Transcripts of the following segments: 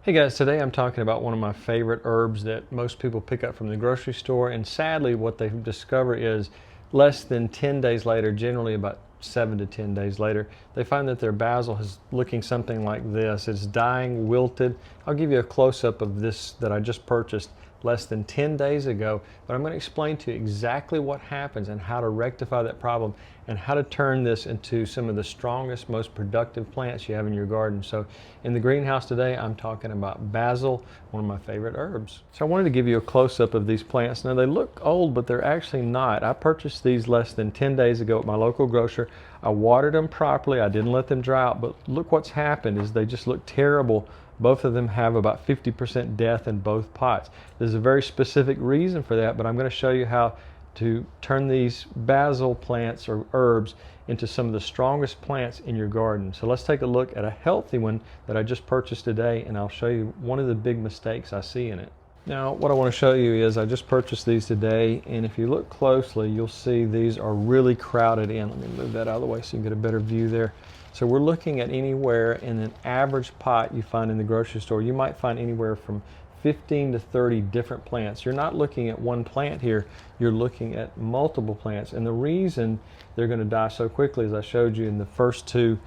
Hey guys, today I'm talking about one of my favorite herbs that most people pick up from the grocery store, and sadly what they discover is less than 10 days later, generally about 7 to 10 days later, they find that their basil is looking something like this. It's dying, wilted. I'll give you a close-up of this that I just purchased less than 10 days ago, but I'm going to explain to you exactly what happens and how to rectify that problem and how to turn this into some of the strongest, most productive plants you have in your garden. So in the greenhouse today, I'm talking about basil, one of my favorite herbs. So I wanted to give you a close-up of these plants. Now they look old, but they're actually not. I purchased these less than 10 days ago at my local grocer. I watered them properly. I didn't let them dry out, but look what's happened is they just look terrible. Both of them have about 50% death in both pots. There's a very specific reason for that, but I'm going to show you how to turn these basil plants or herbs into some of the strongest plants in your garden. So let's take a look at a healthy one that I just purchased today, and I'll show you one of the big mistakes I see in it. Now what I want to show you is I just purchased these today, and if you look closely you'll see these are really crowded in. Let me move that out of the way so you can get a better view there. So we're looking at anywhere in an average pot you find in the grocery store. You might find anywhere from 15 to 30 different plants. You're not looking at one plant here, you're looking at multiple plants. And the reason they're going to die so quickly, as I showed you in the first two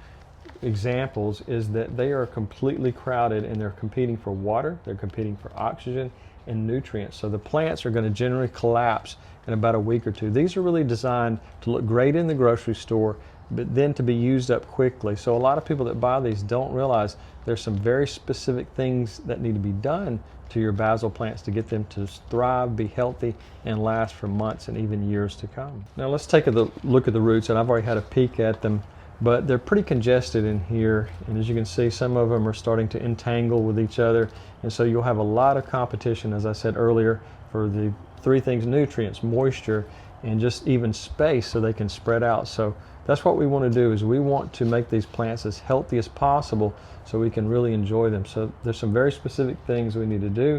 examples, is that they are completely crowded and they're competing for water, they're competing for oxygen and nutrients. So the plants are going to generally collapse in about a week or two. These are really designed to look great in the grocery store, but then to be used up quickly. So a lot of people that buy these don't realize there's some very specific things that need to be done to your basil plants to get them to thrive, be healthy, and last for months and even years to come. Now let's take a look at the roots, and I've already had a peek at them, but they're pretty congested in here, and as you can see, some of them are starting to entangle with each other, and so you'll have a lot of competition, as I said earlier, for the three things: nutrients, moisture, and just even space so they can spread out. So that's what we want to do, is we want to make these plants as healthy as possible so we can really enjoy them. So there's some very specific things we need to do.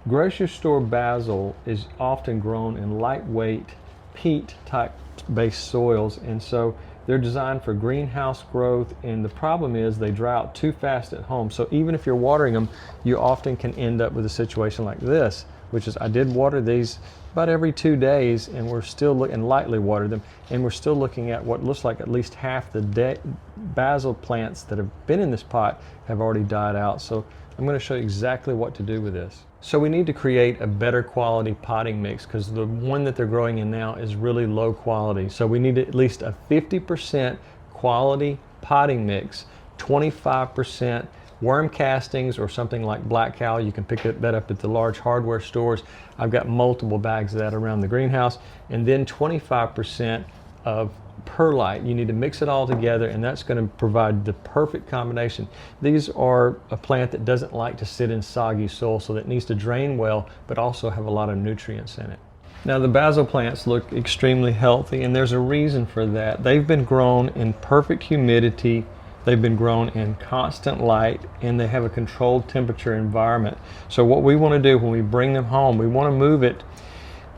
Grocery store basil is often grown in lightweight peat type based soils, and so they're designed for greenhouse growth, and the problem is they dry out too fast at home. So even if you're watering them, you often can end up with a situation like this, which is I did water these about every 2 days, and we're still looking, lightly water them, and we're still looking at what looks like at least half the basil plants that have been in this pot have already died out. So I'm going to show you exactly what to do with this. So we need to create a better quality potting mix, because the one that they're growing in now is really low quality. So we need at least a 50% quality potting mix, 25% worm castings or something like black cow. You can pick that up at the large hardware stores. I've got multiple bags of that around the greenhouse. And then 25% of perlite. You need to mix it all together, and that's going to provide the perfect combination. These are a plant that doesn't like to sit in soggy soil, so that needs to drain well but also have a lot of nutrients in it. Now the basil plants look extremely healthy, and there's a reason for that. They've been grown in perfect humidity, they've been grown in constant light, and they have a controlled temperature environment. So what we want to do when we bring them home, we want to move it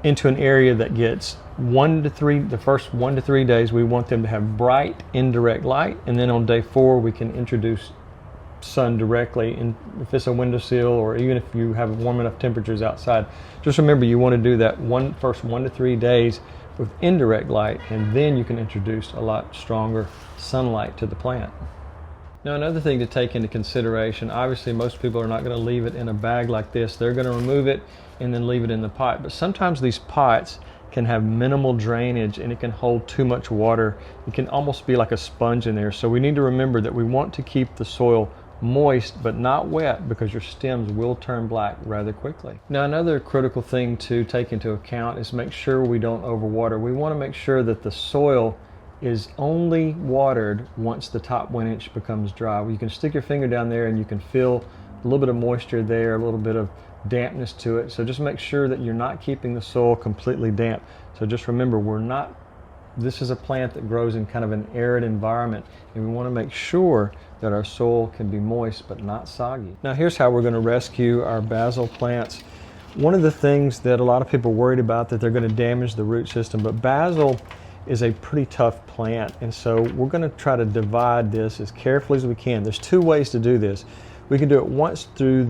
into an area that gets the first 1 to 3 days, we want them to have bright indirect light, and then on day 4 we can introduce sun directly, and if it's a windowsill or even if you have warm enough temperatures outside. Just remember, you want to do that first 1 to 3 days with indirect light, and then you can introduce a lot stronger sunlight to the plant. Now another thing to take into consideration, obviously most people are not going to leave it in a bag like this. They're going to remove it and then leave it in the pot, but sometimes these pots can have minimal drainage and it can hold too much water. It can almost be like a sponge in there. So we need to remember that we want to keep the soil moist but not wet, because your stems will turn black rather quickly. Now another critical thing to take into account is make sure we don't overwater. We want to make sure that the soil is only watered once the top 1 inch becomes dry. You can stick your finger down there and you can feel a little bit of moisture there, a little bit of dampness to it. So just make sure that you're not keeping the soil completely damp. So just remember, this is a plant that grows in kind of an arid environment, and we want to make sure that our soil can be moist but not soggy. Now here's how we're going to rescue our basil plants. One of the things that a lot of people are worried about, that they're going to damage the root system, but basil is a pretty tough plant, and so we're going to try to divide this as carefully as we can. There's two ways to do this. We can do it once through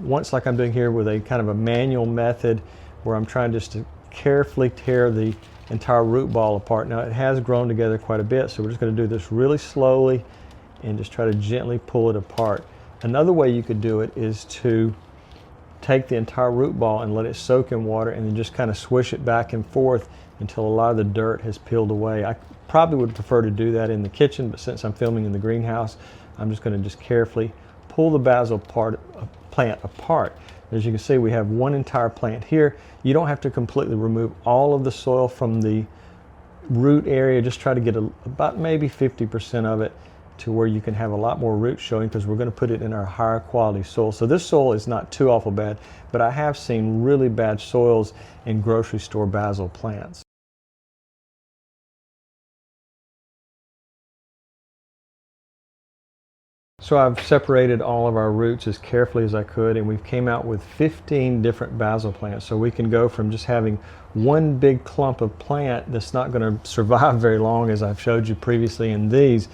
once like I'm doing here with a kind of a manual method where I'm trying just to carefully tear the entire root ball apart. Now it has grown together quite a bit, so we're just going to do this really slowly and just try to gently pull it apart. Another way you could do it is to take the entire root ball and let it soak in water and then just kind of swish it back and forth until a lot of the dirt has peeled away. I probably would prefer to do that in the kitchen, but since I'm filming in the greenhouse, I'm just going to just carefully pull the basil plant apart. As you can see, we have one entire plant here. You don't have to completely remove all of the soil from the root area. Just try to get about maybe 50% of it to where you can have a lot more roots showing, because we're going to put it in our higher quality soil. So this soil is not too awful bad, but I have seen really bad soils in grocery store basil plants. So I've separated all of our roots as carefully as I could, and we've came out with 15 different basil plants. So we can go from just having one big clump of plant that's not going to survive very long, as I've showed you previously in these.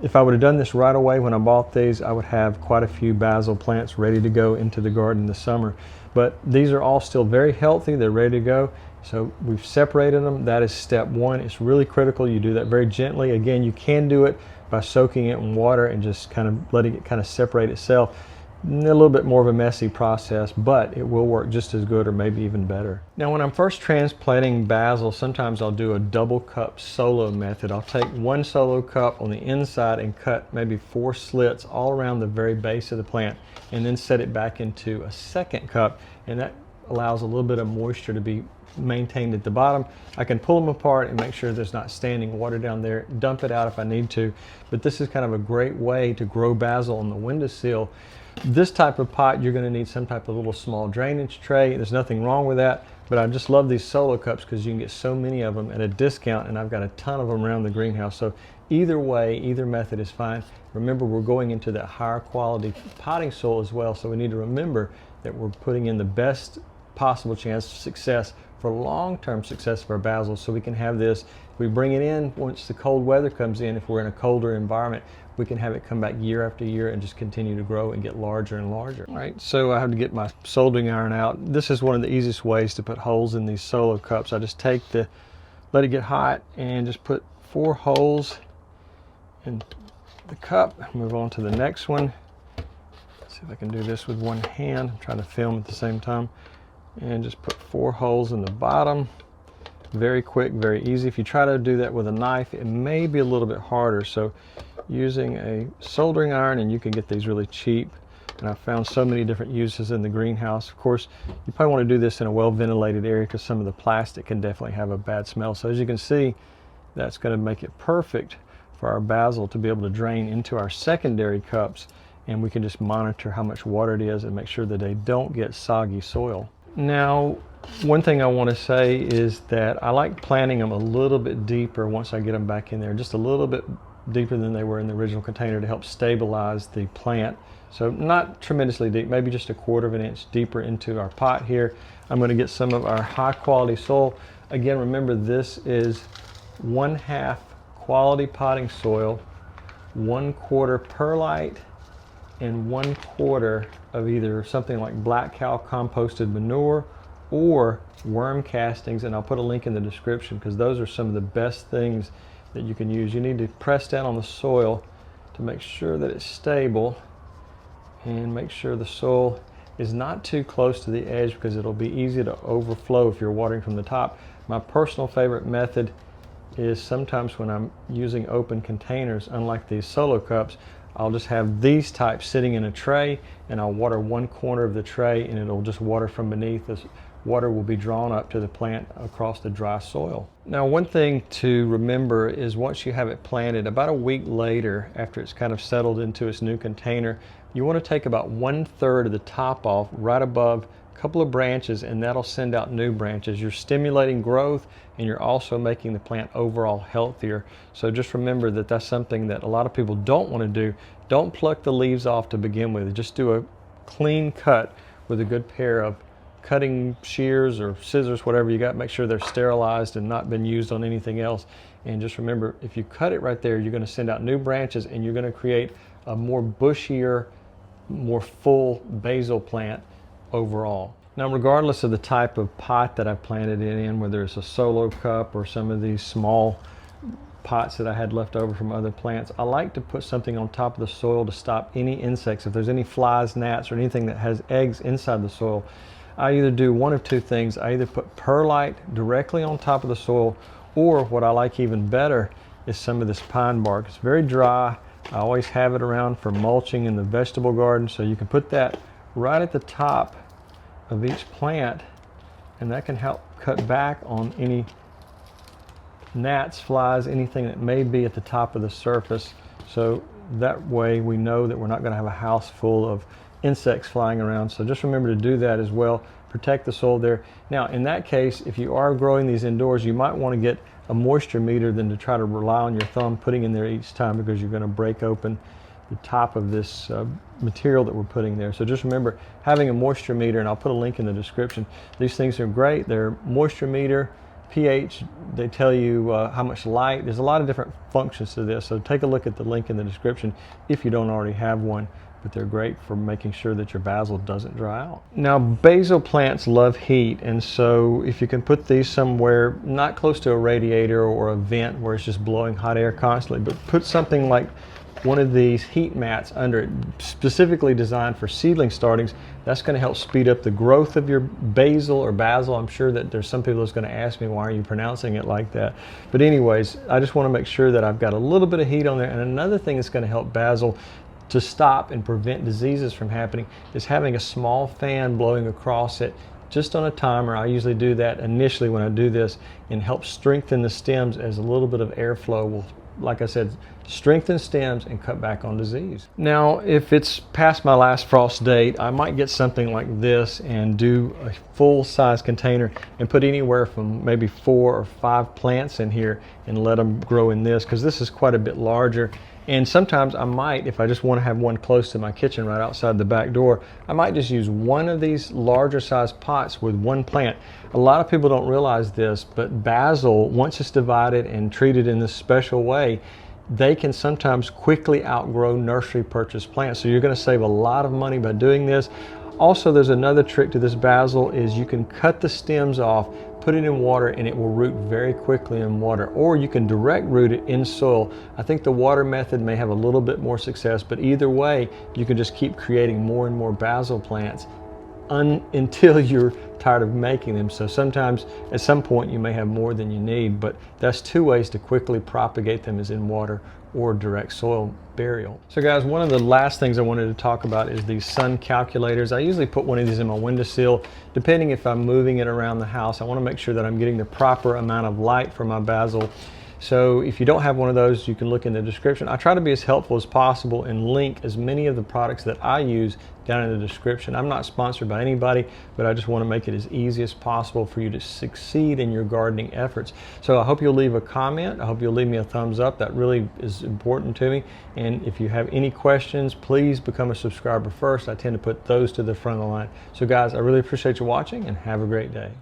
If I would have done this right away when I bought these, I would have quite a few basil plants ready to go into the garden this summer. But these are all still very healthy. They're ready to go. So we've separated them. That is step one. It's really critical you do that very gently. Again, you can do it by soaking it in water and just kind of letting it kind of separate itself. A little bit more of a messy process, but it will work just as good or maybe even better. Now when I'm first transplanting basil, sometimes I'll do a double cup solo method. I'll take one solo cup on the inside and cut maybe 4 slits all around the very base of the plant, and then set it back into a second cup, and that allows a little bit of moisture to be maintained at the bottom. I can pull them apart and make sure there's not standing water down there, dump it out if I need to, but this is kind of a great way to grow basil on the windowsill. This type of pot, you're going to need some type of little small drainage tray. There's nothing wrong with that, but I just love these solo cups because you can get so many of them at a discount, and I've got a ton of them around the greenhouse. So either way, either method is fine. Remember, we're going into that higher quality potting soil as well, so we need to remember that we're putting in the best possible chance of success for long-term success of our basil, so we can have this. We bring it in once the cold weather comes in. If we're in a colder environment, we can have it come back year after year and just continue to grow and get larger and larger. All right, so I have to get my soldering iron out. This is one of the easiest ways to put holes in these solo cups. I just let it get hot and just put 4 holes in the cup. Move on to the next one. Let's see if I can do this with one hand. I'm trying to film at the same time. And just put 4 holes in the bottom. Very quick, very easy. If you try to do that with a knife, it may be a little bit harder. So using a soldering iron, and you can get these really cheap, and I've found so many different uses in the greenhouse. Of course, you probably want to do this in a well-ventilated area, because some of the plastic can definitely have a bad smell. So as you can see, that's going to make it perfect for our basil to be able to drain into our secondary cups, and we can just monitor how much water it is and make sure that they don't get soggy soil. Now, one thing I want to say is that I like planting them a little bit deeper once I get them back in there, just a little bit deeper than they were in the original container, to help stabilize the plant. So not tremendously deep, maybe just 1/4 of an inch deeper into our pot here. I'm going to get some of our high quality soil. Again, remember, this is 1/2 quality potting soil, 1/4 perlite, and 1/4 of either something like black cow composted manure or worm castings, and I'll put a link in the description, because those are some of the best things that you can use. You need to press down on the soil to make sure that it's stable, and make sure the soil is not too close to the edge, because it'll be easy to overflow if you're watering from the top. My personal favorite method is sometimes when I'm using open containers, unlike these solo cups, I'll just have these types sitting in a tray, and I'll water one corner of the tray, and it'll just water from beneath. This water will be drawn up to the plant across the dry soil. Now, one thing to remember is once you have it planted, about a week later, after it's kind of settled into its new container, you want to take about 1/3 of the top off right above a couple of branches, and that'll send out new branches. You're stimulating growth, and you're also making the plant overall healthier. So just remember that that's something that a lot of people don't want to do. Don't pluck the leaves off to begin with. Just do a clean cut with a good pair of cutting shears or scissors, whatever you got. Make sure they're sterilized and not been used on anything else. And just remember, if you cut it right there, you're going to send out new branches, and you're going to create a more bushier more full basil plant overall. Now, regardless of the type of pot that I planted it in, whether it's a solo cup or some of these small pots that I had left over from other plants, I like to put something on top of the soil to stop any insects. If there's any flies, gnats, or anything that has eggs inside the soil, I either do one of two things. I either put perlite directly on top of the soil, or what I like even better is some of this pine bark. It's very dry. I always have it around for mulching in the vegetable garden, so you can put that right at the top of each plant, and that can help cut back on any gnats, flies, anything that may be at the top of the surface. So that way we know that we're not going to have a house full of insects flying around. So just remember to do that as well. Protect the soil there. Now, in that case, if you are growing these indoors, you might want to get a moisture meter than to try to rely on your thumb putting in there each time, because you're going to break open the top of this material that we're putting there. So just remember having a moisture meter, and I'll put a link in the description. These things are great. They're moisture meter, pH, they tell you how much light. There's a lot of different functions to this, so take a look at the link in the description if you don't already have one. But they're great for making sure that your basil doesn't dry out. Now, basil plants love heat, and so if you can put these somewhere not close to a radiator or a vent where it's just blowing hot air constantly, but put something like one of these heat mats under it, specifically designed for seedling startings. That's going to help speed up the growth of your basil or basil. I'm sure that there's some people that's going to ask me, why are you pronouncing it like that? But anyways, I just want to make sure that I've got a little bit of heat on there. And another thing that's going to help basil to stop and prevent diseases from happening is having a small fan blowing across it just on a timer. I usually do that initially when I do this, and help strengthen the stems, as a little bit of airflow will, like I said, strengthen stems and cut back on disease. Now, if it's past my last frost date, I might get something like this and do a full-size container and put anywhere from maybe 4 or 5 plants in here and let them grow in this, because this is quite a bit larger. And sometimes I might, if I just want to have one close to my kitchen right outside the back door, I might just use one of these larger size pots with one plant. A lot of people don't realize this, but basil, once it's divided and treated in this special way, they can sometimes quickly outgrow nursery purchase plants. So you're going to save a lot of money by doing this. Also, there's another trick to this basil, is you can cut the stems off, put it in water, and it will root very quickly in water. Or you can direct root it in soil. I think the water method may have a little bit more success, but either way, you can just keep creating more and more basil plants until you're tired of making them. So sometimes at some point you may have more than you need, but that's 2 ways to quickly propagate them, is in water or direct soil burial. So guys, one of the last things I wanted to talk about is these sun calculators. I usually put one of these in my windowsill. Depending if I'm moving it around the house, I want to make sure that I'm getting the proper amount of light for my basil. So if you don't have one of those, you can look in the description. I try to be as helpful as possible and link as many of the products that I use down in the description. I'm not sponsored by anybody, but I just want to make it as easy as possible for you to succeed in your gardening efforts. So I hope you'll leave a comment. I hope you'll leave me a thumbs up. That really is important to me. And if you have any questions, please become a subscriber first. I tend to put those to the front of the line. So guys, I really appreciate you watching, and have a great day.